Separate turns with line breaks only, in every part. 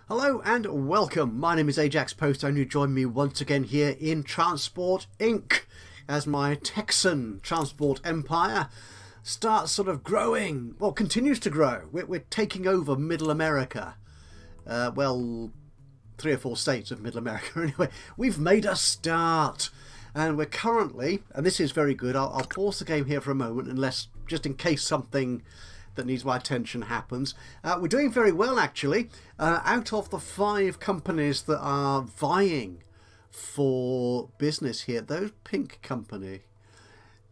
Hello and welcome. My name is Ajaxpost and you join me once again here in Transport Inc. as my Texan transport empire starts sort of growing, well, continues to grow. We're taking over Middle America. Well, 3 or 4 states of Middle America anyway. We've made a start. And we're currently, and this is very good, I'll pause the game here for a moment unless, just in case something that needs my attention happens. We're doing very well actually. Out of the 5 companies that are vying for business here, those pink company,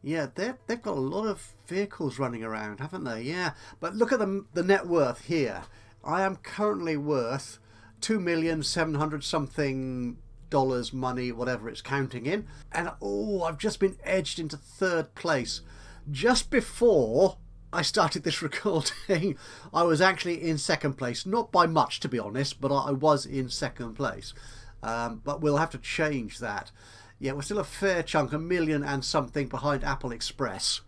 yeah, they've got a lot of vehicles running around, haven't they? Yeah, but look at the net worth here. I am currently worth $2,700,000 something dollars, money, whatever it's counting in, and I've just been edged into 3rd place. Just before I started this recording, I was actually in 2nd place, not by much to be honest, but I was in 2nd place. But we'll have to change that. Yeah, we're still a fair chunk, 1 million and something behind Apple Express,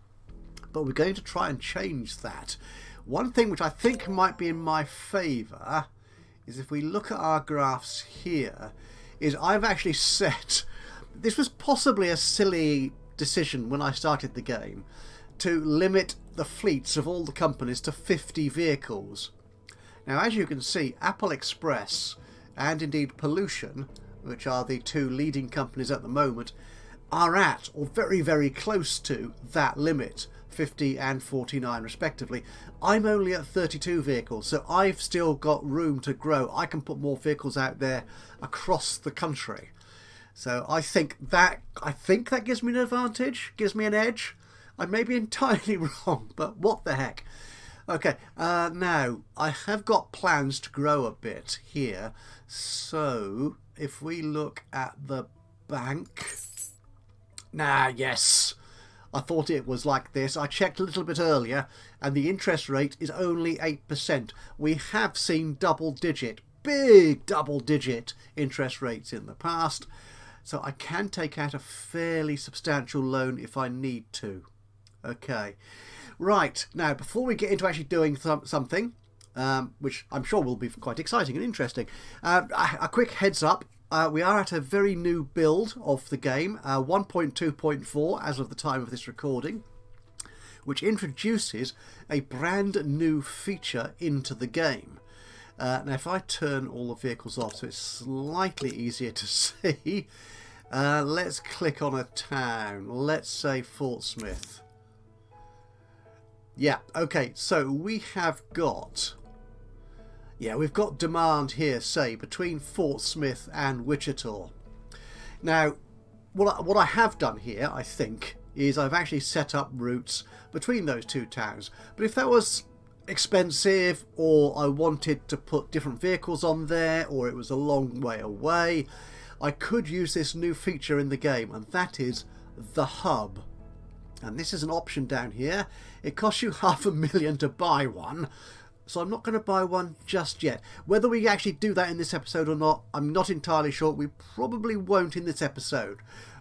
but we're going to try and change that. One thing which I think might be in my favour is if we look at our graphs here, is I've actually set, this was possibly a silly decision when I started the game, to limit the fleets of all the companies to 50 vehicles. Now as you can see, Apple Express and indeed Pollution, which are the 2 leading companies at the moment, are at or very, very close to that limit, 50 and 49 respectively. I'm only at 32 vehicles, so I've still got room to grow. I can put more vehicles out there across the country. So I think that gives me an advantage, gives me an edge. I may be entirely wrong, but what the heck. Okay, now I have got plans to grow a bit here. So if we look at the bank, yes, I thought it was like this. I checked a little bit earlier and the interest rate is only 8%. We have seen big double digit interest rates in the past, so I can take out a fairly substantial loan if I need to. Okay, right, now before we get into actually doing something, which I'm sure will be quite exciting and interesting, a quick heads up. We are at a very new build of the game, 1.2.4 as of the time of this recording, which introduces a brand new feature into the game. Now if I turn all the vehicles off so it's slightly easier to see, let's click on a town, let's say Fort Smith. Yeah, okay, so we have got... yeah, we've got demand here, say, between Fort Smith and Wichita. Now, what I have done here, I think, is I've actually set up routes between those 2 towns. But if that was expensive, or I wanted to put different vehicles on there, or it was a long way away, I could use this new feature in the game, and that is the hub. And this is an option down here. It costs you $500,000 to buy one. So I'm not going to buy one just yet. Whether we actually do that in this episode or not, I'm not entirely sure. We probably won't in this episode,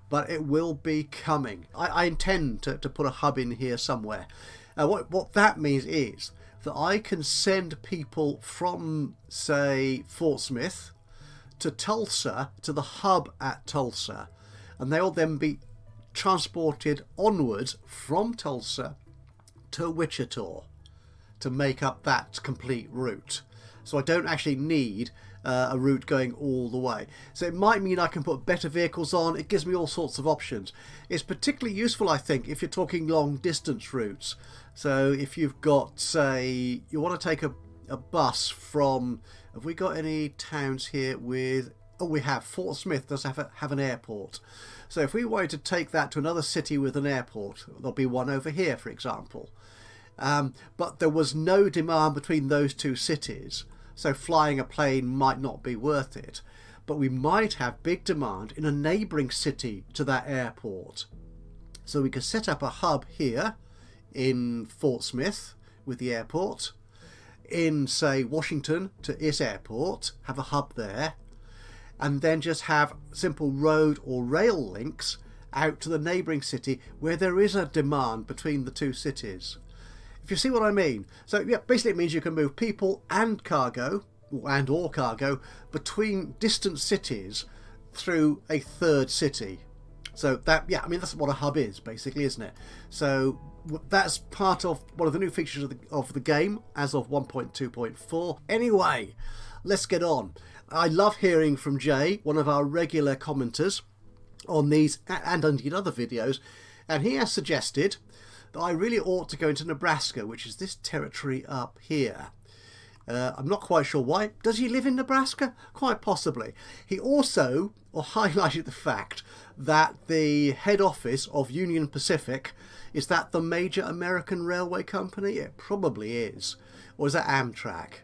but it will be coming. I intend to put a hub in here somewhere. What that means is that I can send people from, say, Fort Smith to Tulsa, to the hub at Tulsa, and they'll then be transported onwards from Tulsa to Wichita to make up that complete route. So I don't actually need a route going all the way. So it might mean I can put better vehicles on. It gives me all sorts of options. It's particularly useful, I think, if you're talking long distance routes. So if you've got, say, you want to take a bus from, have we got any towns here with, oh, we have, Fort Smith does have an airport. So if we wanted to take that to another city with an airport, there'll be one over here, for example. But there was no demand between those 2 cities, so flying a plane might not be worth it. But we might have big demand in a neighbouring city to that airport. So we could set up a hub here in Fort Smith with the airport. In, say, Washington to its airport, have a hub there. And then just have simple road or rail links out to the neighbouring city where there is a demand between the 2 cities. If you see what I mean. So yeah, basically it means you can move people and cargo and or cargo between distant cities through a third city. So that, yeah, I mean, that's what a hub is basically, isn't it? So that's part of one of the new features of the game as of 1.2.4. Anyway, let's get on. I love hearing from Jay, one of our regular commenters on these and indeed other videos, and he has suggested that I really ought to go into Nebraska, which is this territory up here. I'm not quite sure why. Does he live in Nebraska? Quite possibly. He also highlighted the fact that the head office of Union Pacific, is that the major American railway company? It probably is. Or is that Amtrak?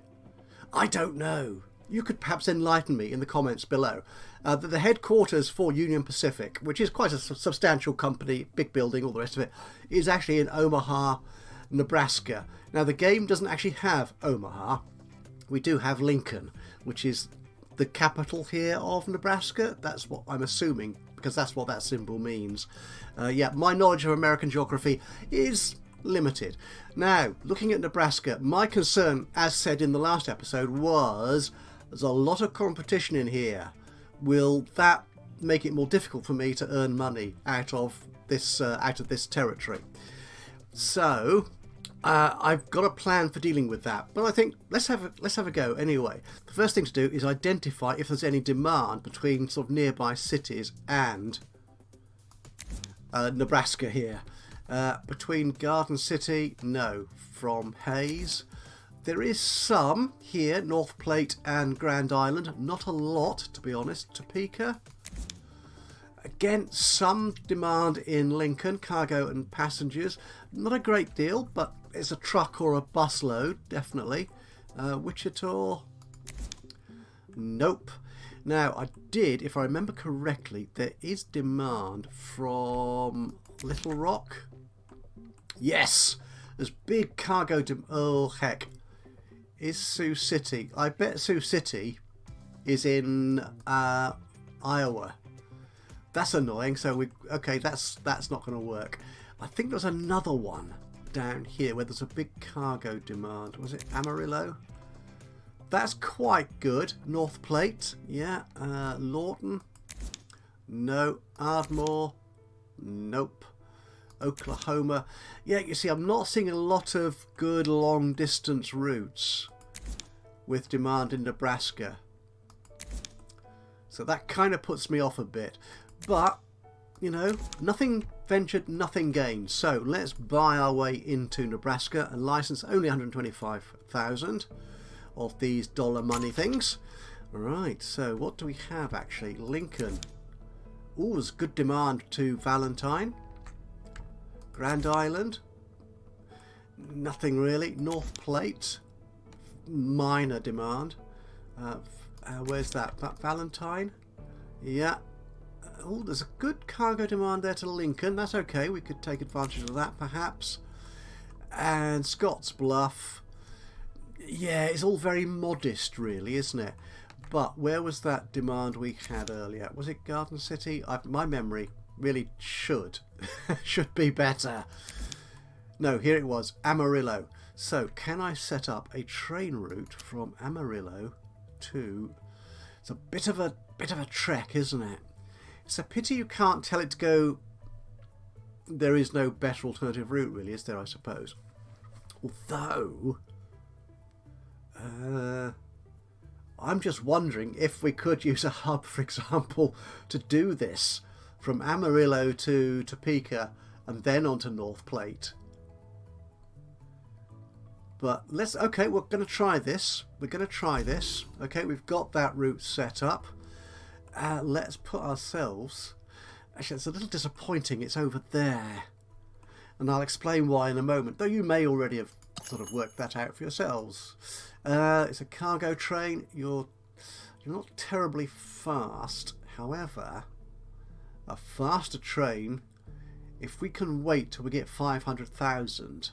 I don't know. You could perhaps enlighten me in the comments below. That the headquarters for Union Pacific, which is quite a substantial company, big building, all the rest of it, is actually in Omaha, Nebraska. Now, the game doesn't actually have Omaha. We do have Lincoln, which is the capital here of Nebraska. That's what I'm assuming, because that's what that symbol means. Yeah, my knowledge of American geography is limited. Now, looking at Nebraska, my concern, as said in the last episode, was there's a lot of competition in here. Will that make it more difficult for me to earn money out of this territory? So I've got a plan for dealing with that, but I think let's have a go anyway. The first thing to do is identify if there's any demand between sort of nearby cities and Nebraska here. Between Garden City, no. From Hayes, there is some here, North Platte and Grand Island. Not a lot, to be honest. Topeka. Again, some demand in Lincoln, cargo and passengers. Not a great deal, but it's a truck or a bus load, definitely. Wichita. Nope. Now, I did, if I remember correctly, there is demand from Little Rock. Yes! There's big cargo oh, heck. Is Sioux City? I bet Sioux City is in Iowa. That's annoying. So okay, that's not going to work. I think there's another one down here where there's a big cargo demand. Was it Amarillo? That's quite good. North Platte, yeah. Lawton, no. Ardmore, nope. Oklahoma, yeah. You see, I'm not seeing a lot of good long distance routes with demand in Nebraska, so that kind of puts me off a bit. But you know, nothing ventured, nothing gained. So let's buy our way into Nebraska and license only 125,000 of these dollar money things. Right, so what do we have actually? Lincoln. Ooh, there's good demand to Valentine. Grand Island. Nothing really. North Platte. Minor demand. Where's that? Valentine? Yeah. Oh, there's a good cargo demand there to Lincoln. That's okay. We could take advantage of that, perhaps. And Scotts Bluff. Yeah, it's all very modest, really, isn't it? But where was that demand we had earlier? Was it Garden City? My memory really should be better. No, here it was. Amarillo. So, can I set up a train route from Amarillo to... It's a bit of a trek, isn't it? It's a pity you can't tell it to go... There is no better alternative route, really, is there, I suppose? Although... I'm just wondering if we could use a hub, for example, to do this from Amarillo to Topeka and then on to North Platte. But let's... Okay, we're going to try this. Okay, we've got that route set up. Let's put ourselves... Actually, it's a little disappointing. It's over there. And I'll explain why in a moment, though you may already have sort of worked that out for yourselves. It's a cargo train. You're not terribly fast. However, a faster train, if we can wait till we get 500,000,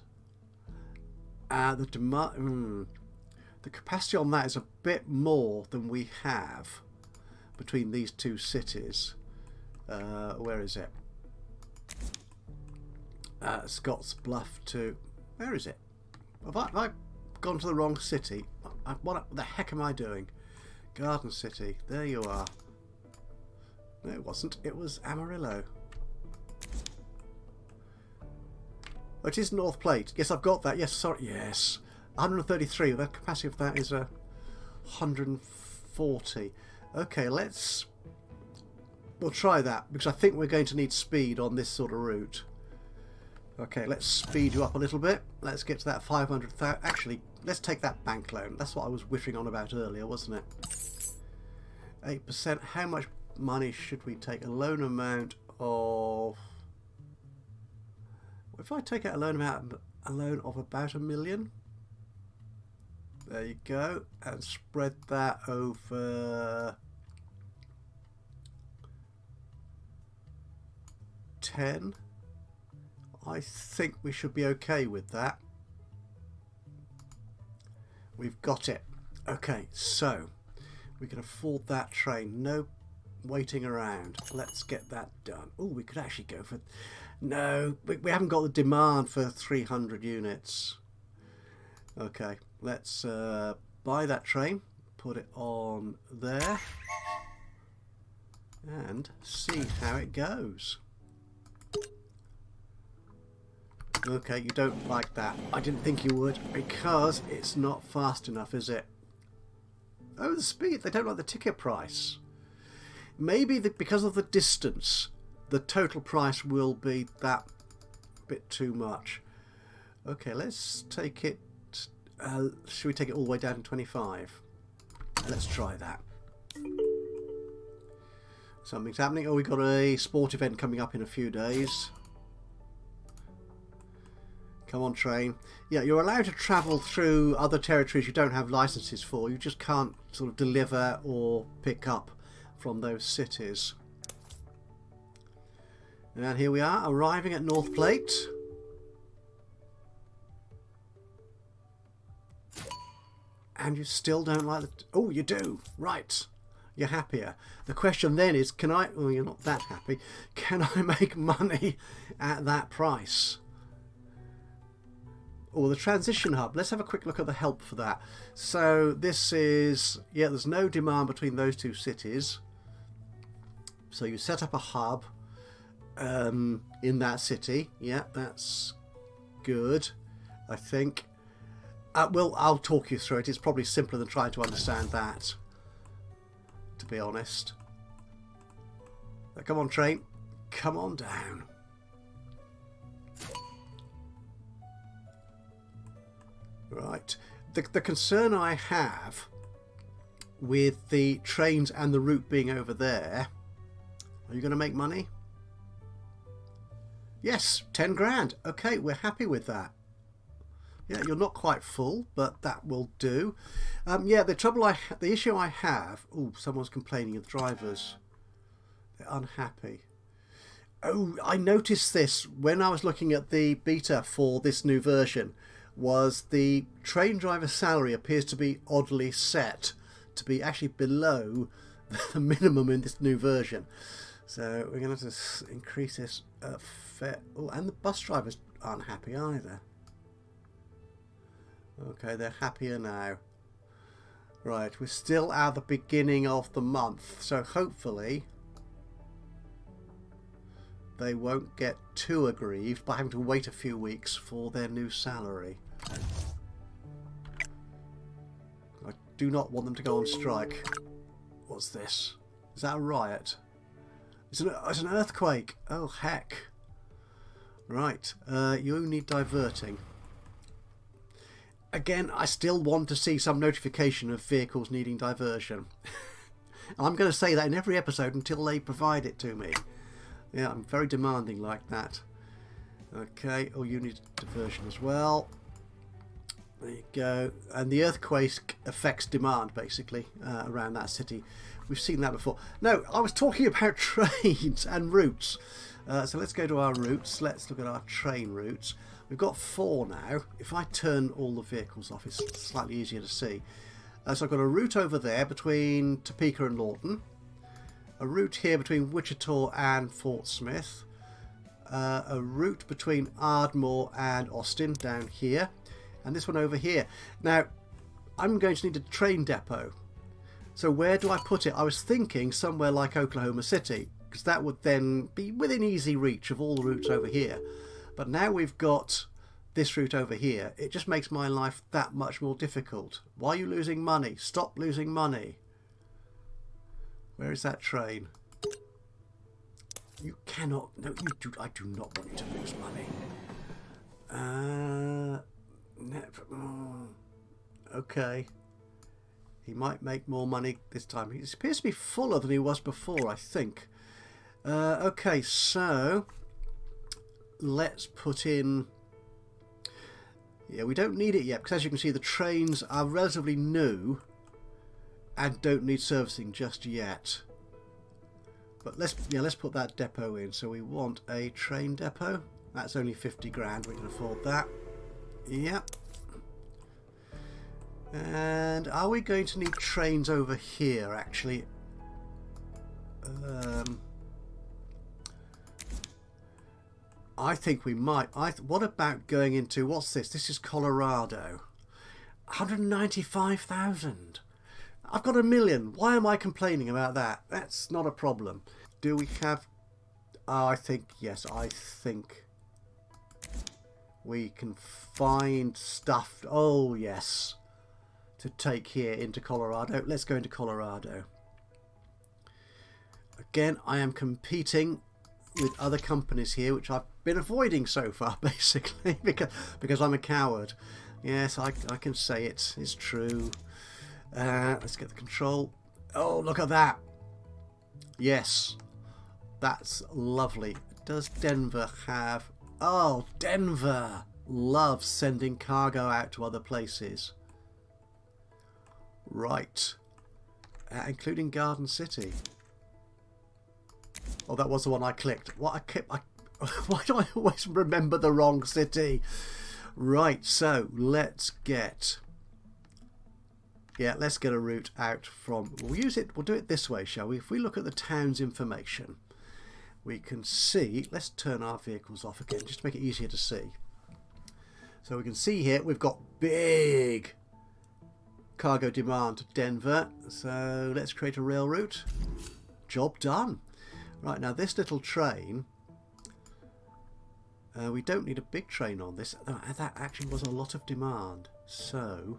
the demand, the capacity on that is a bit more than we have between these two cities. Where is it? Scotts Bluff to... Where is it? Have I gone to the wrong city? What the heck am I doing? Garden City. There you are. No, it wasn't. It was Amarillo. Oh, it is North Plate. Yes, I've got that. Yes, sorry. Yes. 133. The capacity of that is 140. Okay, we'll try that, because I think we're going to need speed on this sort of route. Okay, let's speed you up a little bit. Let's get to that 500,000. Actually, let's take that bank loan. That's what I was whittering on about earlier, wasn't it? 8%. How much money should we take? A loan amount of... If I take out a loan of about $1 million, there you go, and spread that over 10, I think we should be okay with that. We've got it. Okay, so we can afford that train. No waiting around. Let's get that done. Oh, we could actually go for... No, we haven't got the demand for 300 units. Okay, let's buy that train, put it on there, and see how it goes. Okay, you don't like that. I didn't think you would, because it's not fast enough, is it? Oh, the speed. They don't like the ticket price. Maybe because of the distance, the total price will be that bit too much. Okay, let's take it... should we take it all the way down to 25? Let's try that. Something's happening. Oh, we've got a sport event coming up in a few days. Come on, train. Yeah, you're allowed to travel through other territories you don't have licenses for. You just can't sort of deliver or pick up from those cities. And here we are, arriving at North Plate. And you still don't like the... Oh, you do. Right. You're happier. The question then is, can I... Well, you're not that happy. Can I make money at that price? Or the transition hub. Let's have a quick look at the help for that. So this is... Yeah, there's no demand between those two cities. So you set up a hub in that city. Yeah, that's good, I think. Well, I'll talk you through it. It's probably simpler than trying to understand that, to be honest. Come on, train. Come on down. Right. The concern I have with the trains and the route being over there... Are you going to make money? Yes, 10 grand. Okay, we're happy with that. Yeah, you're not quite full, but that will do. Yeah, the issue I have... Oh, someone's complaining of drivers. They're unhappy. Oh, I noticed this when I was looking at the beta for this new version. Was the train driver salary appears to be oddly set to be actually below the minimum in this new version. So we're going to have to increase this fair... Oh, and the bus drivers aren't happy either. Okay, they're happier now. Right, we're still at the beginning of the month, so hopefully they won't get too aggrieved by having to wait a few weeks for their new salary. I do not want them to go on strike. What's this? Is that a riot? It's an earthquake. Oh, heck. Right, you need diverting. Again, I still want to see some notification of vehicles needing diversion. I'm going to say that in every episode until they provide it to me. Yeah, I'm very demanding like that. Okay, oh, you need diversion as well. There you go. And the earthquake affects demand, basically, around that city. We've seen that before. No, I was talking about trains and routes. So let's go to our routes. Let's look at our train routes. We've got 4 now. If I turn all the vehicles off, it's slightly easier to see. So I've got a route over there between Topeka and Lawton. A route here between Wichita and Fort Smith. A route between Ardmore and Austin down here. And this one over here. Now, I'm going to need a train depot. So where do I put it? I was thinking somewhere like Oklahoma City, because that would then be within easy reach of all the routes over here. But now we've got this route over here, it just makes my life that much more difficult. Why are you losing money? Stop losing money. Where is that train? You cannot. No, you do. I do not want you to lose money. Okay. He might make more money this time. He appears to be fuller than he was before, I think. Okay, so let's put in... Yeah, we don't need it yet, because as you can see, the trains are relatively new and don't need servicing just yet. But let's put that depot in. So we want a train depot. That's only 50 grand. We can afford that. Yep. And are we going to need trains over here, actually? I think we might. What about going into... What's this? This is Colorado. 195,000. I've got 1 million. Why am I complaining about that? That's not a problem. Do we have... Oh, I think... Yes, I think... we can find stuff... Oh, yes. To take here into Colorado. Let's go into Colorado. Again, I am competing with other companies here, which I've been avoiding so far, basically, because I'm a coward. Yes, I can say it. It's true. Let's get the control. Oh, look at that. Yes. That's lovely. Does Denver have... Oh, Denver loves sending cargo out to other places. Right. Including Garden City. Oh, that was the one I clicked. What why do I always remember the wrong city? Right, so let's get... Yeah, let's get a route out from... We'll do it this way, shall we? If we look at the town's information, we can see... Let's turn our vehicles off again, just to make it easier to see. So we can see here, we've got big cargo demand to Denver. So let's create a rail route. Job done. Right, now this little train... we don't need a big train on this. That actually was a lot of demand. So...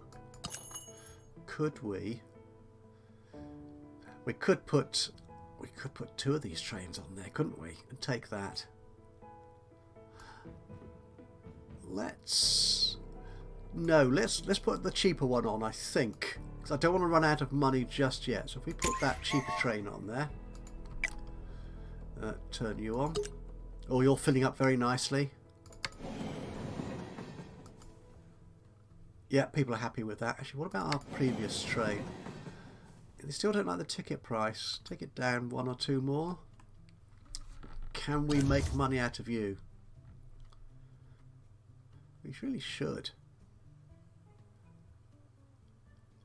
could we could put 2 of these trains on there, couldn't we, and take that. Let's put the cheaper one on, I think, because I don't want to run out of money just yet. So if we put that cheaper train on there, turn you on. Oh, you're filling up very nicely. Yeah, people are happy with that. Actually, what about our previous train? They still don't like the ticket price. Take it down 1 or 2 more. Can we make money out of you? We really should.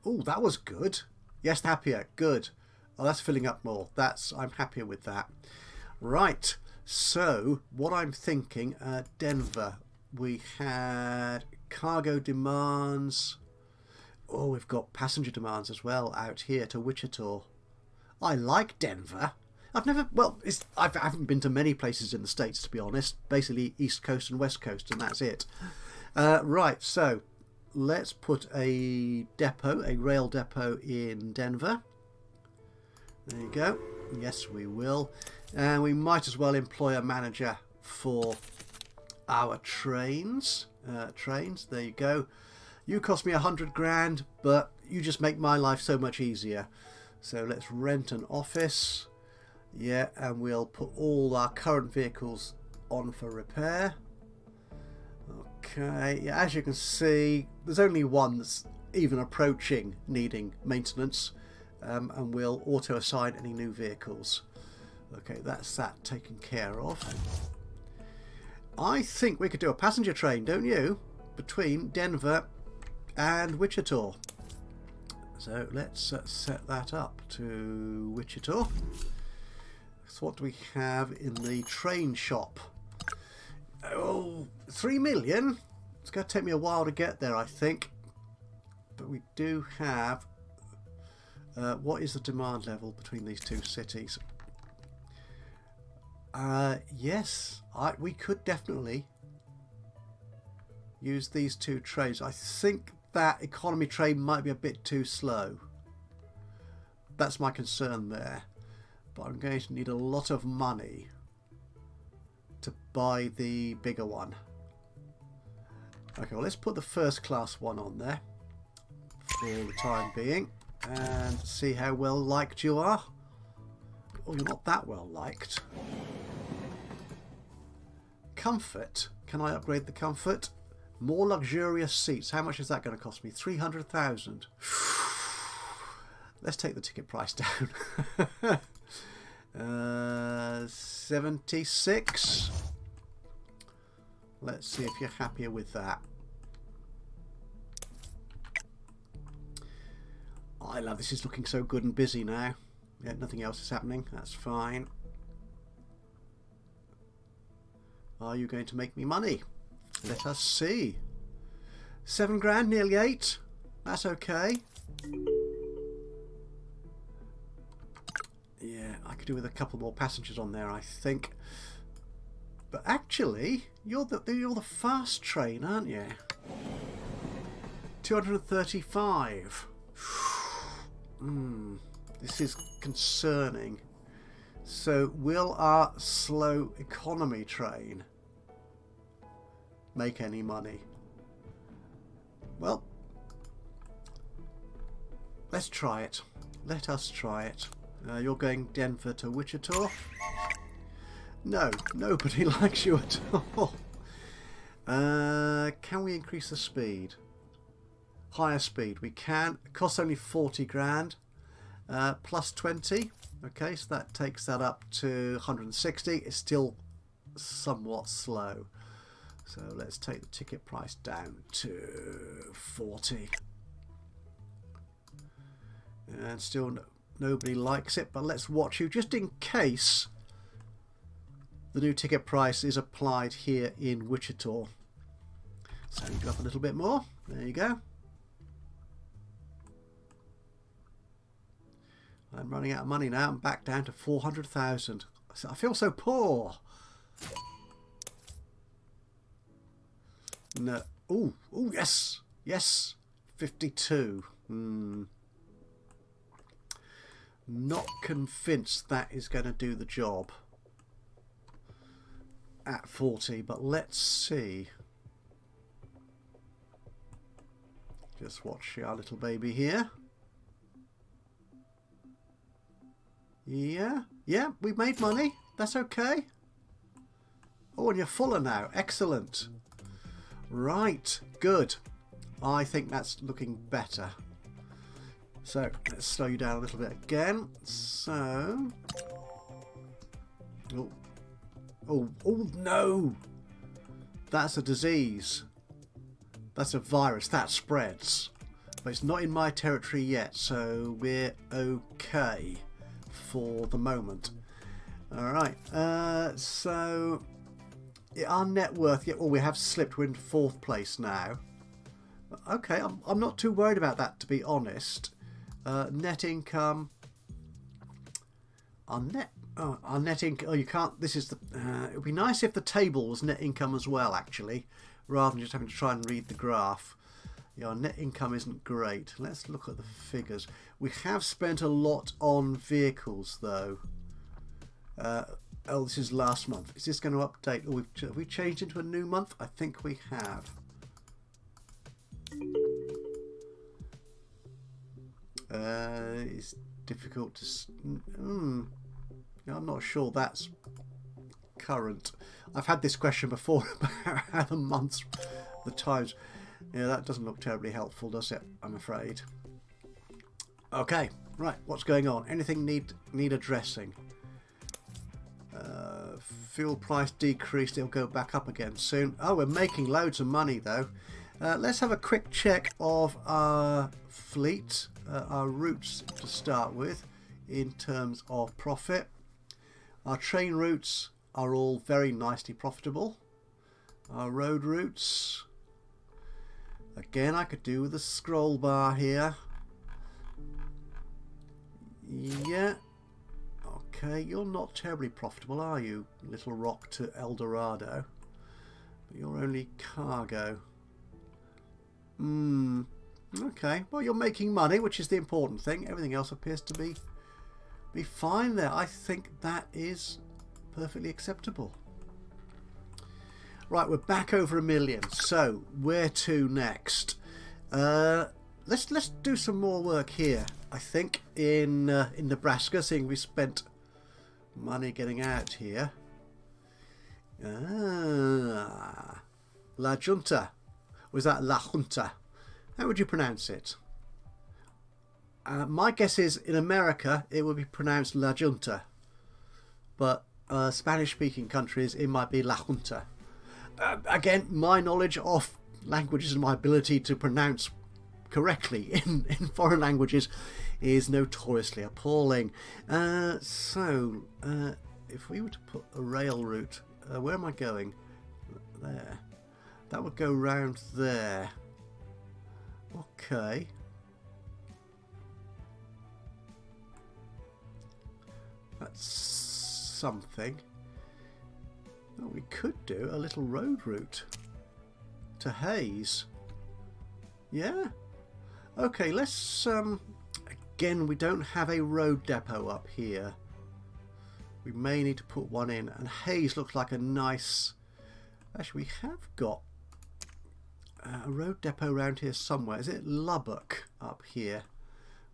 Oh, that was good. Yes, happier. Good. Oh, that's filling up more. I'm happier with that. Right. So, what I'm thinking, Denver, we had cargo demands. Oh, we've got passenger demands as well out here to Wichita. I like Denver. I haven't been to many places in the States, to be honest. Basically East Coast and West Coast, and that's it. Right, so let's put a rail depot in Denver. There you go. Yes, we will. And we might as well employ a manager for our trains. There you go. You cost me 100 grand, but you just make my life so much easier. So let's rent an office. Yeah, and we'll put all our current vehicles on for repair. Okay, yeah, as you can see, there's only one that's even approaching needing maintenance, and we'll auto assign any new vehicles. Okay, that's that taken care of. I think we could do a passenger train, don't you? Between Denver and Wichita. So let's set that up to Wichita. So what do we have in the train shop? Oh, 3 million? It's going to take me a while to get there, I think. but we do have... what is the demand level between these two cities? Yes, we could definitely use these two trades. I think that economy trade might be a bit too slow. That's my concern there. But I'm going to need a lot of money to buy the bigger one. Okay, well, let's put the first class one on there for the time being and see how well liked you are. Oh, you're not that well liked. Comfort. Can I upgrade the comfort? More luxurious seats. How much is that going to cost me? 300,000. Let's take the ticket price down. 76. Let's see if you're happier with that. I love this. Is looking so good and busy now. Yeah, nothing else is happening. That's fine. Are you going to make me money? Let us see. 7 grand, nearly 8. That's okay. Yeah, I could do with a couple more passengers on there, I think. But actually, you're the fast train, aren't you? 235. This is concerning. So, will our slow economy train make any money? Well, let's try it. Let us try it. You're going Denver to Wichita? No, nobody likes you at all. Can we increase the speed? Higher speed. We can. It costs only 40 grand. Plus 20. Okay, so that takes that up to 160. It's still somewhat slow. So let's take the ticket price down to 40. And still nobody likes it, but let's watch you just in case the new ticket price is applied here in Wichita. So you go up a little bit more. There you go. I'm running out of money now. I'm back down to 400,000. I feel so poor. No. Oh, yes. Yes. 52. Not convinced that is going to do the job at 40, but let's see. Just watch our little baby here. Yeah, we made money. That's okay. Oh, and you're fuller now. Excellent. Right, good. I think that's looking better. So, let's slow you down a little bit again. So... Oh, no! That's a disease. That's a virus. That spreads. But it's not in my territory yet, so we're okay for the moment. Alright, so... our net worth, we have slipped. We're in 4th place now. Okay, I'm not too worried about that, to be honest. Net income. Our net income. Oh, you can't. This is the. It would be nice if the table was net income as well, actually, rather than just having to try and read the graph. Yeah, our net income isn't great. Let's look at the figures. We have spent a lot on vehicles, though. Oh, this is last month. Is this going to update? Oh, have we changed into a new month? I think we have. It's difficult to... I'm not sure that's current. I've had this question before about how the months, the times. Yeah, that doesn't look terribly helpful, does it? I'm afraid. Okay, right. What's going on? Anything need addressing? Fuel price decreased. It'll go back up again soon. Oh, we're making loads of money though. Let's have a quick check of our fleet, our routes to start with in terms of profit. Our train routes are all very nicely profitable. Our road routes, Again, I could do with a scroll bar here. Yeah. Okay, you're not terribly profitable, are you? Little rock to El Dorado. But you're only cargo. Okay, well, you're making money, which is the important thing. Everything else appears to be fine there. I think that is perfectly acceptable. Right, we're back over 1 million. So, where to next? Let's do some more work here. I think in Nebraska, seeing we spent money getting out here. La Junta. Was that La Junta? How would you pronounce it? My guess is in America it would be pronounced La Junta. But Spanish-speaking countries it might be La Junta. Again, my knowledge of languages and my ability to pronounce correctly in foreign languages is notoriously appalling. So, if we were to put a rail route, where am I going? There. That would go round there. Okay. That's something. Well, we could do a little road route to Hayes. Yeah. Okay, let's again, we don't have a road depot up here. We may need to put one in, and Hayes looks like a nice... Actually, we have got a road depot around here somewhere. Is it Lubbock up here?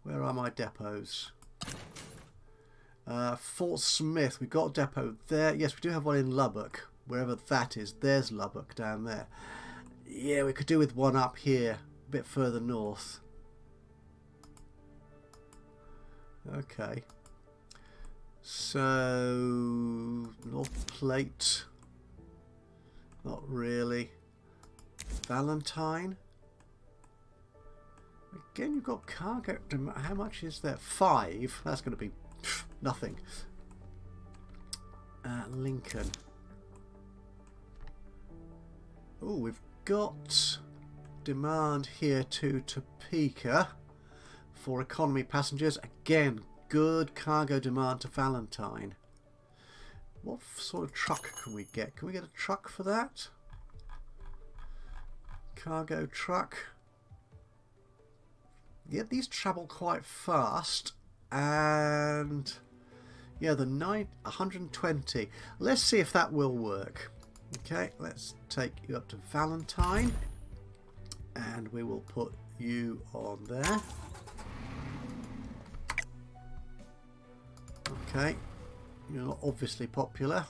Where are my depots? Fort Smith, we've got a depot there. Yes, we do have one in Lubbock. Wherever that is, there's Lubbock down there. Yeah, we could do with one up here, a bit further north. Okay. So, North Plate. Not really. Valentine. Again, you've got cargo. How much is there? 5. That's going to be nothing. Lincoln. Oh, we've got demand here to Topeka for economy passengers. Again, good cargo demand to Valentine. What sort of truck can we get? Can we get a truck for that? Cargo truck. Yeah, these travel quite fast. And yeah, the 120. Let's see if that will work. Okay, let's take you up to Valentine. And we will put you on there. Okay. You're not obviously popular.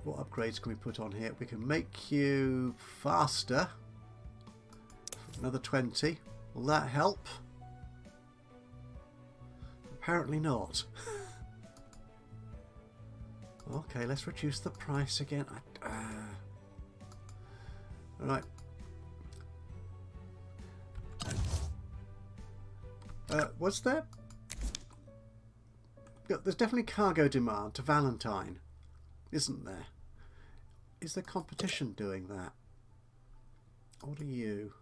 What upgrades can we put on here? We can make you faster. Another 20. Will that help? Apparently not. Okay, let's reduce the price again. Right. What's that? There's definitely cargo demand to Valentine, isn't there? Is there competition doing that? What are you?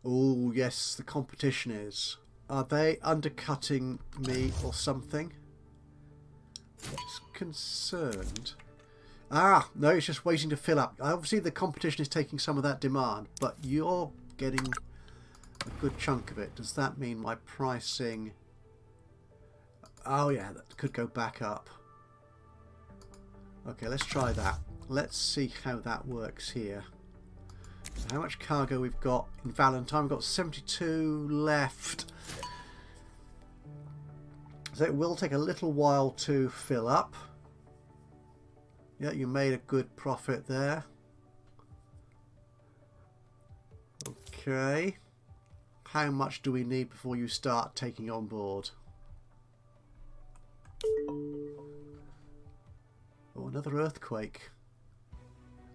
Oh, yes, the competition is. Are they undercutting me or something? I'm just concerned. Ah, no, it's just waiting to fill up. Obviously, the competition is taking some of that demand, but you're getting a good chunk of it. Does that mean my pricing... Oh yeah, that could go back up. Okay, let's try that. Let's see how that works here. So how much cargo we've got in Valentine? We've got 72 left. So it will take a little while to fill up. Yeah, you made a good profit there. Okay. How much do we need before you start taking on board? Oh, another earthquake.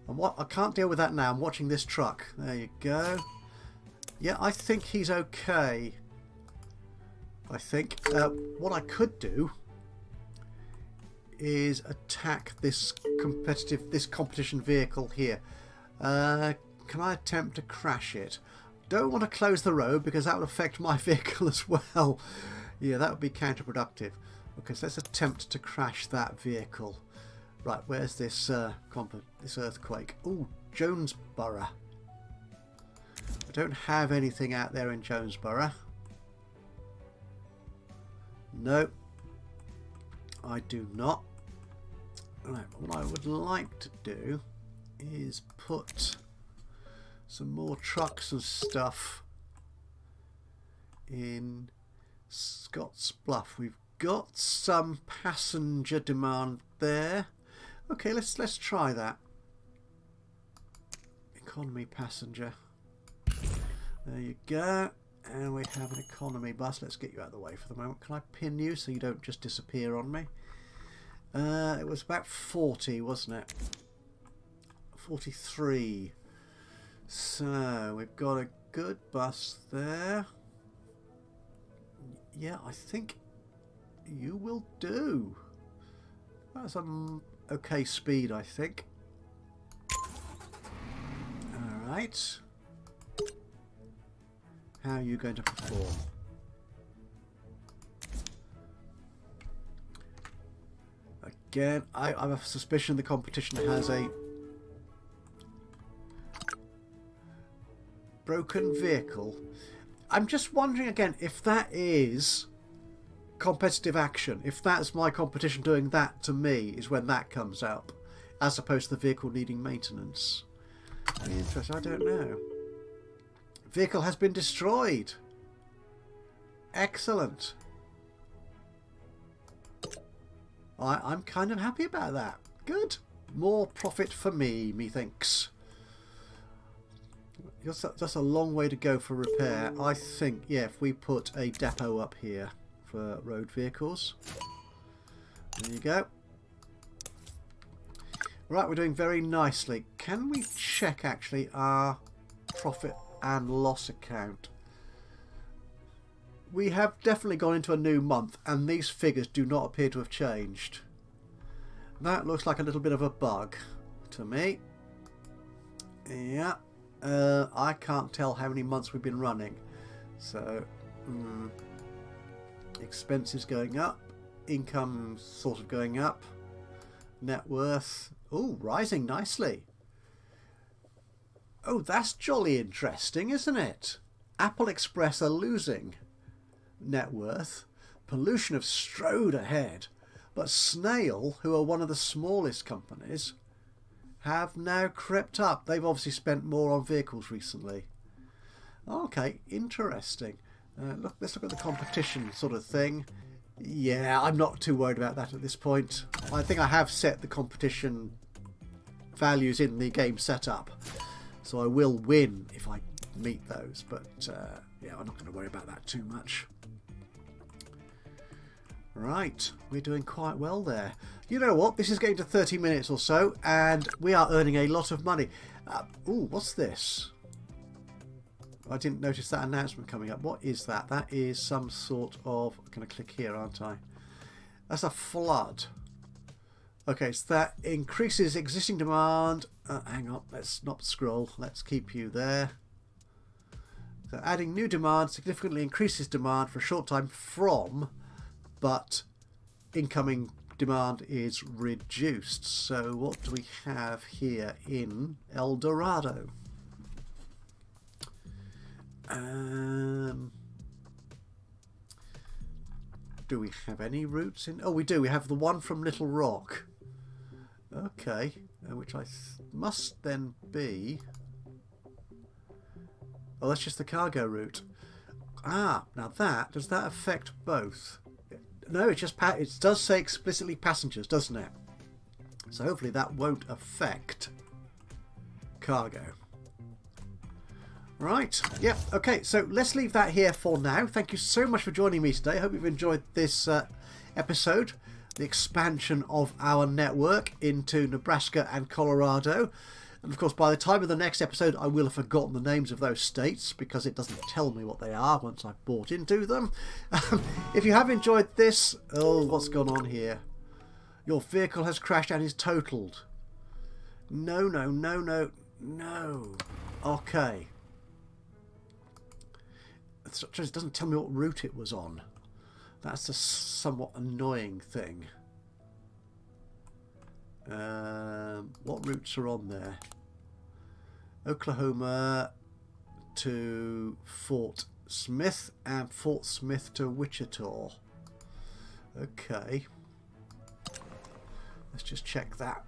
I can't deal with that now. I'm watching this truck. There you go. Yeah, I think he's okay. I think what I could do is attack this competition vehicle here. can I attempt to crash it? Don't want to close the road because that would affect my vehicle as well. Yeah, that would be counterproductive. Okay, so let's attempt to crash that vehicle. Right, where's this this earthquake? Oh, Jonesboro. I don't have anything out there in Jonesboro. No, I do not. Right, what I would like to do is put some more trucks and stuff in Scotts Bluff. We've got some passenger demand there. Okay, let's try that. Economy passenger. There you go. And we have an economy bus. Let's get you out of the way for the moment. Can I pin you so you don't just disappear on me? It was about 40, wasn't it? 43. So we've got a good bus there. Yeah, I think you will do. That's an okay speed, I think. Alright. How are you going to perform? Again, I have a suspicion the competition has a broken vehicle. I'm just wondering again if that is competitive action. If that's my competition doing that to me is when that comes up, as opposed to the vehicle needing maintenance. Interesting, I don't know. Vehicle has been destroyed. Excellent. I'm kind of happy about that. Good. More profit for me, methinks. That's a long way to go for repair. I think, yeah, if we put a depot up here for road vehicles. There you go. Right, we're doing very nicely. Can we check, actually, our profit and loss account? We have definitely gone into a new month, and these figures do not appear to have changed. That looks like a little bit of a bug to me. Yeah. I can't tell how many months we've been running. So, expenses going up, income sort of going up, net worth, oh, rising nicely. Oh, that's jolly interesting, isn't it? Apple Express are losing net worth. Pollution have strode ahead, but Snail, who are one of the smallest companies, have now crept up. They've obviously spent more on vehicles recently. Okay, interesting. Let's look at the competition sort of thing. Yeah, I'm not too worried about that at this point. I think I have set the competition values in the game setup, so I will win if I meet those. But yeah, I'm not going to worry about that too much. Right, we're doing quite well there. You know what? This is getting to 30 minutes or so, and we are earning a lot of money. Ooh, what's this? I didn't notice that announcement coming up. What is that? That is some sort of... I'm going to click here, aren't I? That's a flood. Okay, so that increases existing demand. Hang on, let's not scroll. Let's keep you there. So adding new demand significantly increases demand for a short time from... but incoming demand is reduced. So what do we have here in El Dorado? Do we have any routes in? Oh, we do. We have the one from Little Rock. Okay, which I must then be... oh, that's just the cargo route. Ah, now that, does that affect both? No, it does say explicitly passengers, doesn't it? So hopefully that won't affect cargo. Right, yeah, okay, so let's leave that here for now. Thank you so much for joining me today. I hope you've enjoyed this episode, the expansion of our network into Nebraska and Colorado. And of course, by the time of the next episode, I will have forgotten the names of those states because it doesn't tell me what they are once I've bought into them. If you have enjoyed this... oh, what's gone on here? Your vehicle has crashed and is totaled. No, no, no, no, no. Okay. It doesn't tell me what route it was on. That's a somewhat annoying thing. What routes are on there? Oklahoma to Fort Smith and Fort Smith to Wichita. Okay. Let's just check that.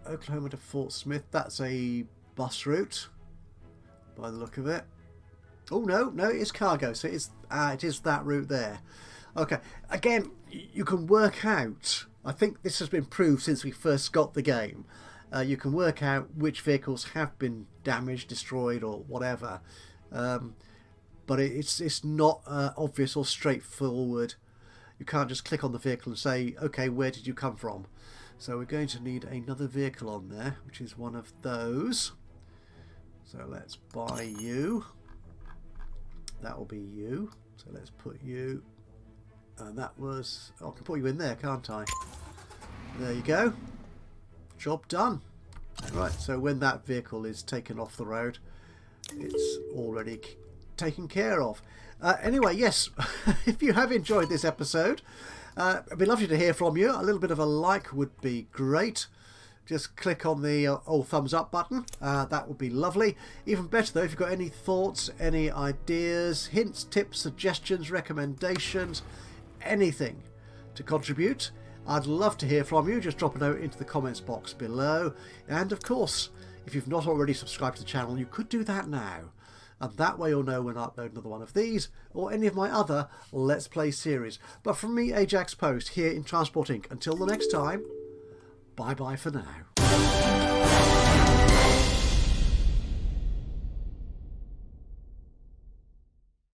Oklahoma to Fort Smith. That's a bus route by the look of it. Oh no, it is cargo. So it is that route there. Okay. Again, you can work out. I think this has been proved since we first got the game. You can work out which vehicles have been damaged, destroyed, or whatever. But it's not obvious or straightforward. You can't just click on the vehicle and say, okay, where did you come from? So we're going to need another vehicle on there, which is one of those. So let's buy you. That will be you. So let's put you. And that was... I can put you in there, can't I? There you go. Job done. Right, so when that vehicle is taken off the road, it's already taken care of. Anyway, yes, if you have enjoyed this episode, it'd be lovely to hear from you. A little bit of a like would be great. Just click on the old thumbs up button. That would be lovely. Even better though, if you've got any thoughts, any ideas, hints, tips, suggestions, recommendations, anything to contribute, I'd love to hear from you. Just drop a note into the comments box below. And of course, if you've not already subscribed to the channel, you could do that now. And that way you'll know when I upload another one of these or any of my other Let's Play series. But from me, Ajaxpost, here in Transport Inc. Until the next time, bye-bye for now.